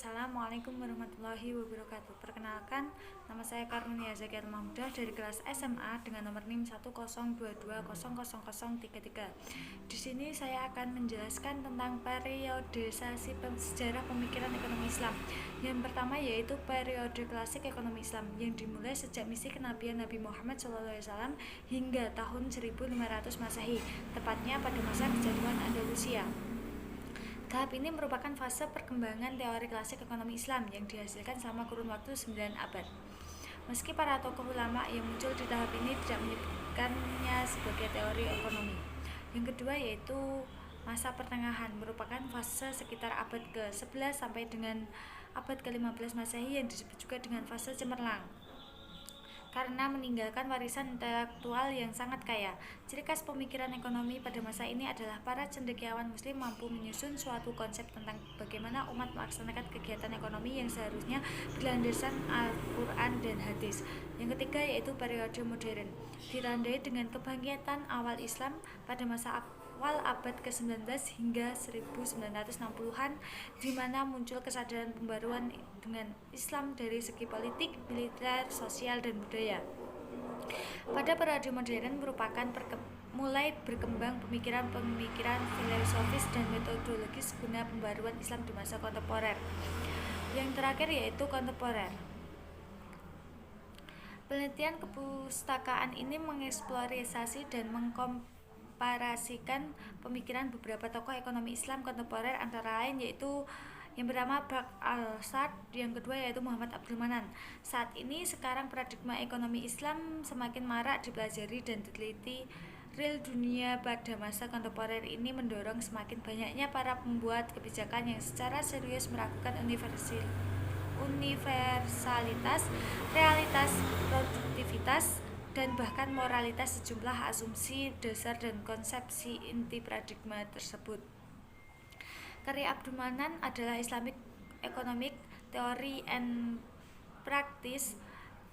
Assalamualaikum warahmatullahi wabarakatuh. Perkenalkan, nama saya Karunia Zakiatul Mahmudah dari kelas SMA dengan nomor NIM 102200033. Di sini saya akan menjelaskan tentang periodisasi sejarah pemikiran ekonomi Islam. Yang pertama yaitu periode klasik ekonomi Islam yang dimulai sejak misi kenabian Nabi Muhammad SAW hingga tahun 1500 Masehi, tepatnya pada masa kejatuhan Andalusia. Tahap ini merupakan fase perkembangan teori klasik ekonomi Islam yang dihasilkan selama kurun waktu 9 abad. Meski para tokoh ulama yang muncul di tahap ini tidak menyebutkannya sebagai teori ekonomi. Yang kedua yaitu masa pertengahan, merupakan fase sekitar abad ke-11 sampai dengan abad ke-15 Masehi yang disebut juga dengan fase cemerlang, karena meninggalkan warisan intelektual yang sangat kaya. Ciri khas pemikiran ekonomi pada masa ini adalah para cendekiawan muslim mampu menyusun suatu konsep tentang bagaimana umat melaksanakan kegiatan ekonomi yang seharusnya berlandaskan Al-Quran dan hadis. Yang ketiga yaitu periode modern, ditandai dengan kebangkitan awal Islam pada masa awal abad ke-19 hingga 1960-an, di mana muncul kesadaran pembaruan dengan Islam dari segi politik, militer, sosial, dan budaya. Pada periode modern merupakan mulai berkembang pemikiran-pemikiran filosofis dan metodologis guna pembaruan Islam di masa kontemporer. Yang terakhir yaitu kontemporer. Penelitian kepustakaan ini mengeksplorasi dan mengkomparasikan pemikiran beberapa tokoh ekonomi Islam kontemporer, antara lain yaitu yang pertama Bach al-Assad, yang kedua yaitu Muhammad Abdul Manan. Saat ini sekarang paradigma ekonomi Islam semakin marak dipelajari dan diteliti. Real dunia pada masa kontemporer ini mendorong semakin banyaknya para pembuat kebijakan yang secara serius meragukan universalitas, realitas, produktivitas, dan bahkan moralitas sejumlah asumsi dasar dan konsepsi inti paradigma tersebut. Karya Abdul Manan adalah Islamic Economic Theory and Practice,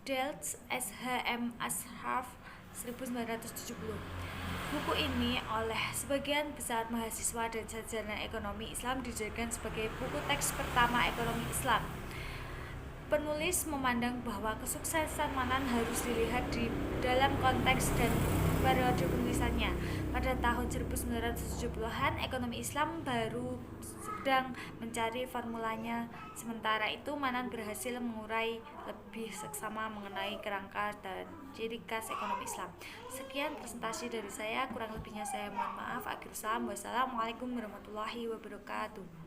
Delft SHM Ashaf 1970. Buku ini oleh sebagian besar mahasiswa dan sarjana ekonomi Islam dijadikan sebagai buku teks pertama ekonomi Islam. Penulis memandang bahwa kesuksesan Manan harus dilihat di dalam konteks dan periode penulisannya. Pada tahun 1970-an, ekonomi Islam baru sedang mencari formulanya. Sementara itu, Manan berhasil mengurai lebih seksama mengenai kerangka dan ciri khas ekonomi Islam. Sekian presentasi dari saya, kurang lebihnya saya mohon maaf. Akhir salam, wassalamualaikum warahmatullahi wabarakatuh.